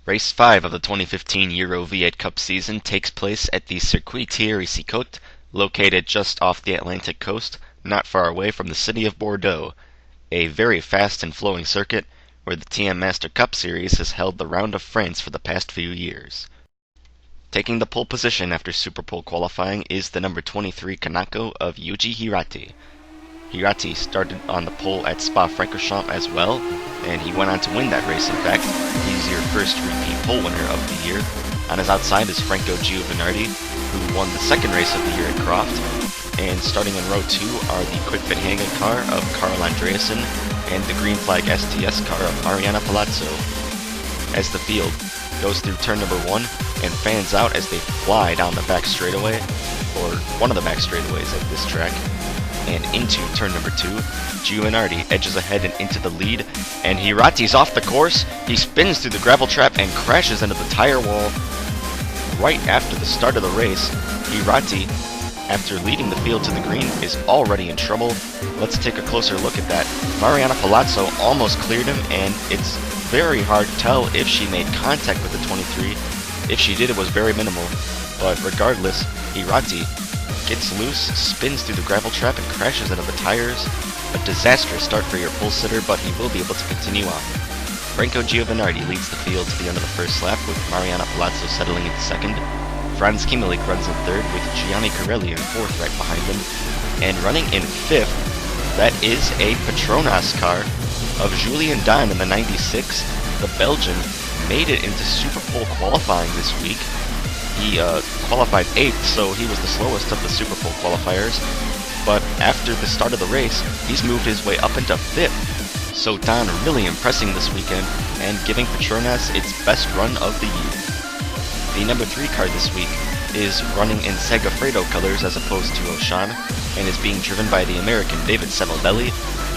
Race 5 of the 2015 EuroV8 Cup season takes place at the Circuit Thierry Sicotte, located just off the Atlantic coast, not far away from the city of Bordeaux, a very fast and flowing circuit where the TM Master Cup Series has held the Round of France for the past few years. Taking the pole position after Superpole qualifying is the number 23 Kanako of Yuji Hirati. Hirati started on the pole at Spa-Francorchamps as well, and he went on to win that race. In fact, he's your first repeat pole winner of the year. On his outside is Franco Giovanardi, who won the second race of the year at Croft. And starting in row 2 are the Quick Fit Hanga car of Carl Andreasen and the Green Flag STS car of Mariana Palazzo. As the field goes through turn number 1 and fans out as they fly down the back straightaway, or one of the back straightaways at this track, and into turn number 2, Giovanardi edges ahead and into the lead, and Hirati's off the course. He spins through the gravel trap and crashes into the tire wall right after the start of the race. Hirati, after leading the field to the green, is already in trouble. Let's take a closer look at that. Mariana Palazzo almost cleared him, and it's very hard to tell if she made contact with the 23. If she did, it was very minimal, but regardless, Hirati gets loose, spins through the gravel trap, and crashes into the tires. A disastrous start for your pole sitter, but he will be able to continue on. Franco Giovanardi leads the field to the end of the first lap, with Mariana Palazzo settling into second. Franz Kimmelig runs in third, with Gianni Corelli in fourth right behind him. And running in fifth, that is a Petronas car of Julien Daan in the 96. The Belgian made it into Superpole qualifying this week. He qualified 8th, so he was the slowest of the Superpole qualifiers. But after the start of the race, he's moved his way up into 5th. So Daan really impressing this weekend and giving Petronas its best run of the year. The number 3 car this week is running in Segafredo colors as opposed to Auchan, and is being driven by the American David Sevaldelli.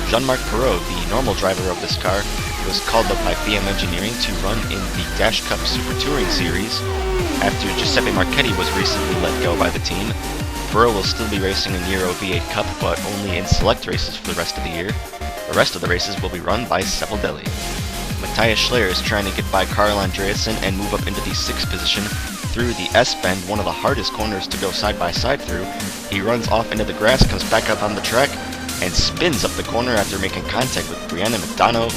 Jean-Marc Perrault, the normal driver of this car, was called up by BM Engineering to run in the Dash Cup Super Touring Series after Giuseppe Marchetti was recently let go by the team. Perrault will still be racing in EuroV8 Cup, but only in select races for the rest of the year. The rest of the races will be run by Sevaldelli. Matthias Schleyer is trying to get by Carl Andreasen and move up into the 6th position through the S-bend, one of the hardest corners to go side by side through. He runs off into the grass, comes back up on the track, and spins up the corner after making contact with Brianna McDonough.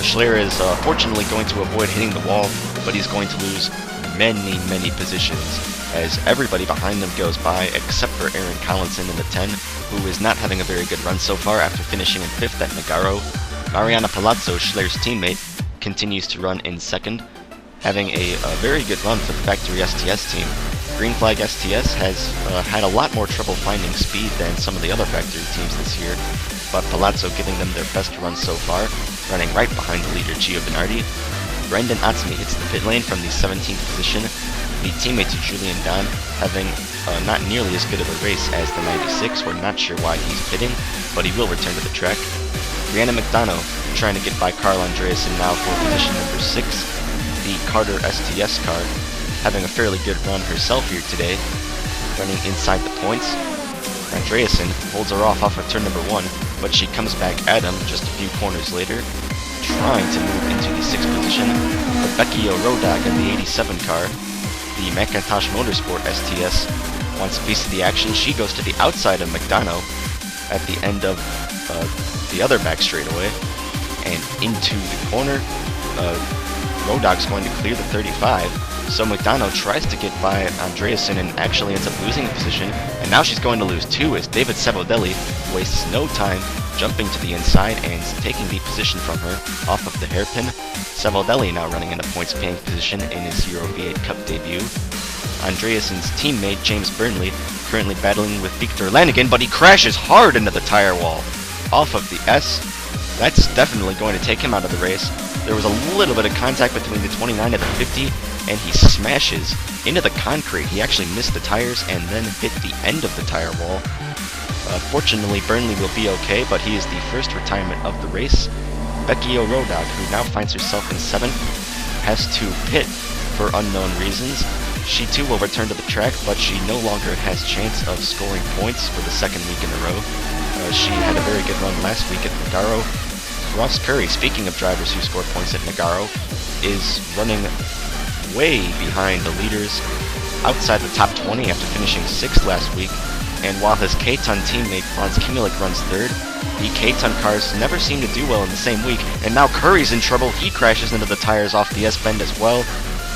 Schleyer is fortunately going to avoid hitting the wall, but he's going to lose many positions as everybody behind them goes by except for Aaron Collinson in the 10, who is not having a very good run so far after finishing in 5th at Nogaro. Mariana Palazzo, Schler's teammate, continues to run in 2nd, having a very good run for the factory STS team. Green Flag STS has had a lot more trouble finding speed than some of the other factory teams this year, but Palazzo giving them their best run so far, running right behind the leader Giovanardi. Brendan Atzmi hits the pit lane from the 17th position, the teammate to Julien Daan having not nearly as good of a race as the 96. We're not sure why he's pitting, but he will return to the track. Brianna McDonough trying to get by Carl Andreasen now for position number 6. The Carter STS car having a fairly good run herself here today, running inside the points. Andreasen holds her off of turn number 1, but she comes back at him just a few corners later, trying to move into the 6th position. Rebecca Rodag in the 87 car, the Macintosh Motorsport STS, wants a piece of the action. She goes to the outside of McDonough at the end of the other back straightaway, and into the corner. Rodag's going to clear the 35, so McDonough tries to get by Andreasen and actually ends up losing the position, and now she's going to lose too as David Sevaldelli wastes no time jumping to the inside and taking the position from her off of the hairpin. Sevaldelli now running in a points-paying position in his EuroV8 Cup debut. Andreasen's teammate James Burnley currently battling with Victor Lanigan, but he crashes hard into the tire wall off of the S. That's definitely going to take him out of the race. There was a little bit of contact between the 29 and the 50, and he smashes into the concrete. He actually missed the tires and then hit the end of the tire wall. Fortunately, Burnley will be okay, but he is the first retirement of the race. Becky Rodag, who now finds herself in 7th, has to pit for unknown reasons. She too will return to the track, but she no longer has chance of scoring points for the 2nd week in a row. She had a very good run last week at Nogaro, Ross Curry, speaking of drivers who scored points at Nogaro, is running way behind the leaders, outside the top 20 after finishing 6th last week. And while his K-Ton teammate Franz Kimmelig runs 3rd, the K-Ton cars never seem to do well in the same week, and now Curry's in trouble. He crashes into the tires off the S-bend as well.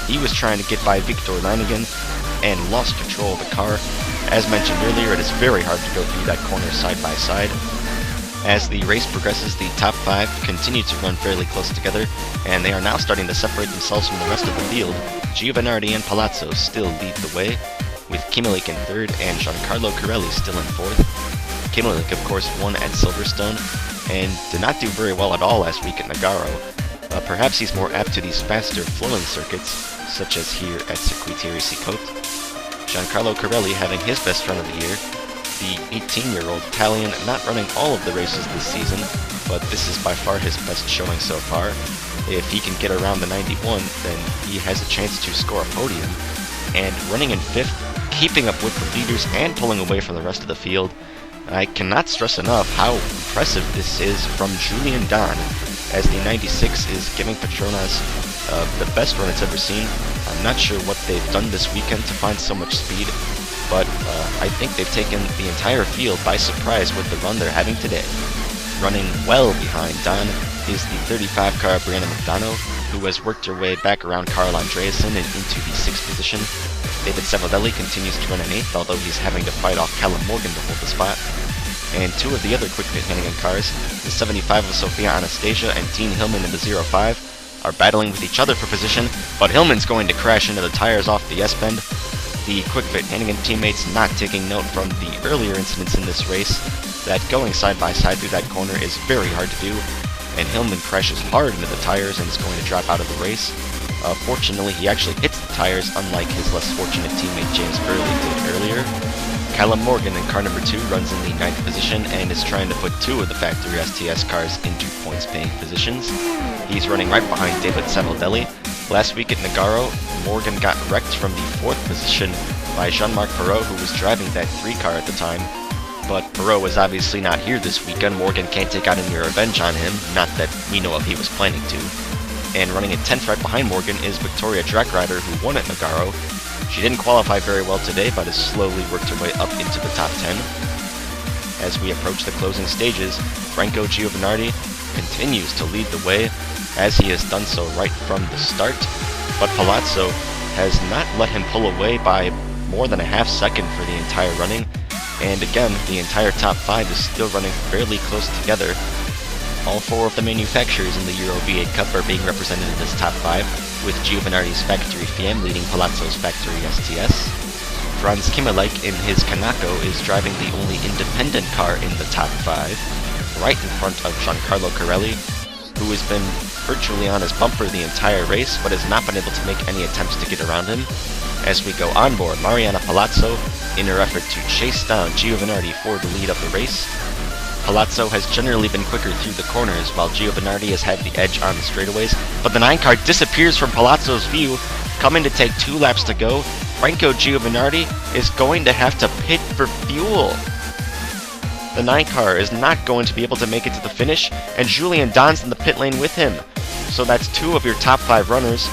He was trying to get by Victor Lanigan and lost control of the car. As mentioned earlier, it is very hard to go through that corner side by side. As the race progresses, the top 5 continue to run fairly close together, and they are now starting to separate themselves from the rest of the field. Giovanardi and Palazzo still lead the way, with Kimmelig in 3rd and Giancarlo Corelli still in 4th. Kimmelig, of course, won at Silverstone, and did not do very well at all last week at Nogaro. Perhaps he's more apt to these faster flowing circuits, such as here at Circuit Thierry Sicotte. Giancarlo Corelli having his best run of the year, the 18-year-old Italian not running all of the races this season, but this is by far his best showing so far. If he can get around the 91, then he has a chance to score a podium. And running in 5th, keeping up with the leaders and pulling away from the rest of the field. I cannot stress enough how impressive this is from Julian Don, as the 96 is giving Petronas the best run it's ever seen. I'm not sure what they've done this weekend to find so much speed, but I think they've taken the entire field by surprise with the run they're having today. Running well behind Don is the 35 car Brianna McDonough, who has worked her way back around Carl Andreasen and into the 6th position. David Savoldelli continues to run in 8th, although he's having to fight off Callum Morgan to hold the spot. And 2 of the other quick pit Hannigan cars, the 75 of Sofia Anastasia and Dean Hillman in the 05, are battling with each other for position, but Hillman's going to crash into the tires off the S-bend. The quick fit Hannigan teammates not taking note from the earlier incidents in this race that going side by side through that corner is very hard to do, and Hillman crashes hard into the tires and is going to drop out of the race. Fortunately, he actually hits the tires, unlike his less fortunate teammate James Burley did earlier. Callum Morgan in car number 2 runs in the 9th position and is trying to put 2 of the factory STS cars into points-paying positions. He's running right behind David Savoldelli. Last week at Nogaro, Morgan got wrecked from the 4th position by Jean-Marc Perrault, who was driving that 3 car at the time. But Perrault was obviously not here this weekend. Morgan can't take out any revenge on him, not that we know of he was planning to. And running in 10th right behind Morgan is Victoria Drackrider, who won at Nogaro. She didn't qualify very well today, but has slowly worked her way up into the top 10. As we approach the closing stages, Franco Giovanardi continues to lead the way, as he has done so right from the start, but Palazzo has not let him pull away by more than a half second for the entire running, and again, the entire top 5 is still running fairly close together. All 4 of the manufacturers in the EuroV8 Cup are being represented in this top 5, with Giovanardi's factory Fiemme leading Palazzo's factory STS. Franz Kimmelig in his Kanako is driving the only independent car in the top 5, right in front of Giancarlo Corelli, who has been virtually on his bumper the entire race, but has not been able to make any attempts to get around him. As we go on board, Mariana Palazzo, in her effort to chase down Giovanardi for the lead of the race. Palazzo has generally been quicker through the corners, while Giovanardi has had the edge on the straightaways, but the 9 car disappears from Palazzo's view. Coming to take 2 laps to go, Franco Giovanardi is going to have to pit for fuel. The 9 car is not going to be able to make it to the finish, and Julian Don's in the pit lane with him. So that's 2 of your top 5 runners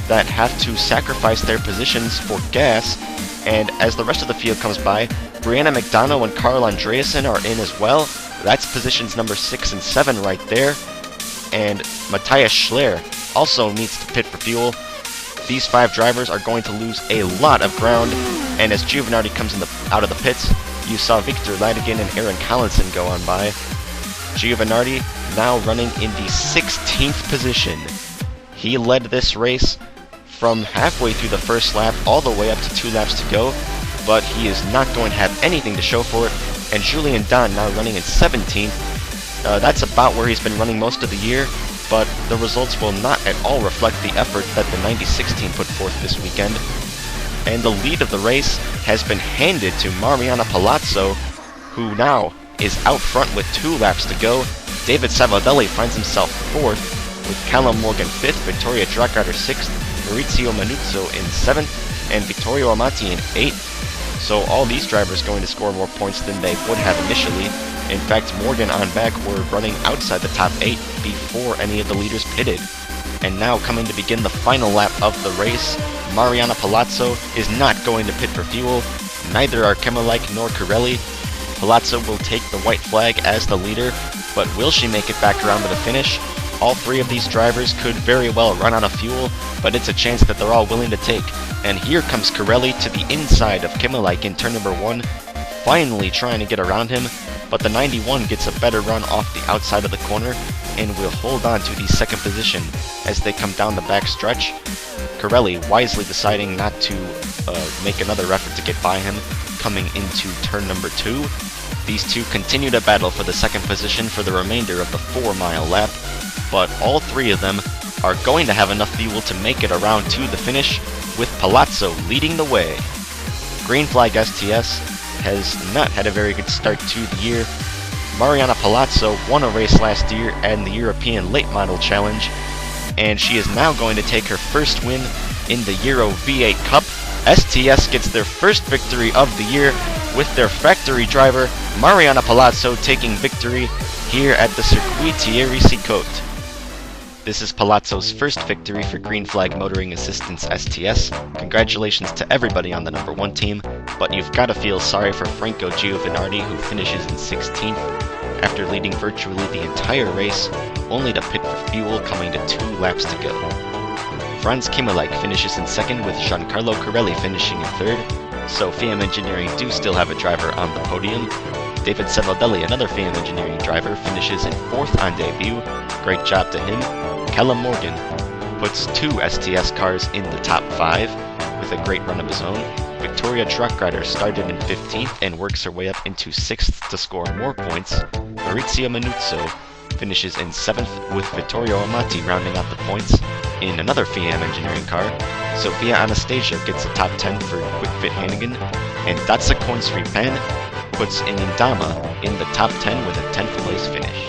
that have to sacrifice their positions for gas, and as the rest of the field comes by, Brianna McDonough and Carl Andreasen are in as well. That's positions number 6 and 7 right there, and Matthias Schler also needs to pit for fuel. These 5 drivers are going to lose a lot of ground, and as Giovanardi comes out of the pits, you saw Victor Ladigan and Aaron Collinson go on by. Giovanardi now running in the 16th position. He led this race from halfway through the first lap all the way up to 2 laps to go, but he is not going to have anything to show for it, and Julian Don now running in 17th. That's about where he's been running most of the year, but the results will not at all reflect the effort that the 96 team put forth this weekend. And the lead of the race has been handed to Mariana Palazzo, who now is out front with 2 laps to go. David Savoldelli finds himself 4th, with Callum Morgan 5th, Victoria Drackrider 6th, Maurizio Manuzzo in 7th, and Vittorio Amati in 8th. So all these drivers going to score more points than they would have initially, In fact, Morgan on back were running outside the top 8 before any of the leaders pitted. And now coming to begin the final lap of the race, Mariana Palazzo is not going to pit for fuel, neither are Kemalike nor Corelli. Palazzo will take the white flag as the leader, but will she make it back around to the finish? All three of these drivers could very well run out of fuel, but it's a chance that they're all willing to take. And here comes Corelli to the inside of Kemalike in turn number 1, finally trying to get around him, but the 91 gets a better run off the outside of the corner and will hold on to the second position as they come down the back stretch. Corelli wisely deciding not to make another effort to get by him, coming into turn number 2. These two continue to battle for the second position for the remainder of the 4-mile lap, but all three of them are going to have enough fuel to make it around to the finish, with Palazzo leading the way. Green Flag STS has not had a very good start to the year. Mariana Palazzo won a race last year and the European Late Model Challenge, and she is now going to take her first win in the EuroV8 Cup. STS gets their first victory of the year with their factory driver Mariana Palazzo taking victory here at the Circuit Thierry Sicotte. This is Palazzo's first victory for Green Flag Motoring Assistance STS. Congratulations to everybody on the number 1 team, but you've got to feel sorry for Franco Giovinardi, who finishes in 16th after leading virtually the entire race, only to pit for fuel coming to 2 laps to go. Franz Kemalike finishes in 2nd with Giancarlo Corelli finishing in 3rd, so FIAM Engineering do still have a driver on the podium. David Sevaldelli, another FIAM Engineering driver, finishes in 4th on debut. Great job to him. Callum Morgan puts 2 STS cars in the top 5 with a great run of his own. Victoria Truckrider started in 15th and works her way up into 6th to score more points. Maurizio Manuzzo finishes in 7th with Vittorio Amati rounding out the points in another FIAM Engineering car. Sofia Anastasia gets a top 10 for Quick Fit Hannigan, and Datsa Corn Street Pan puts in Indama in the top 10 with a 10th place finish.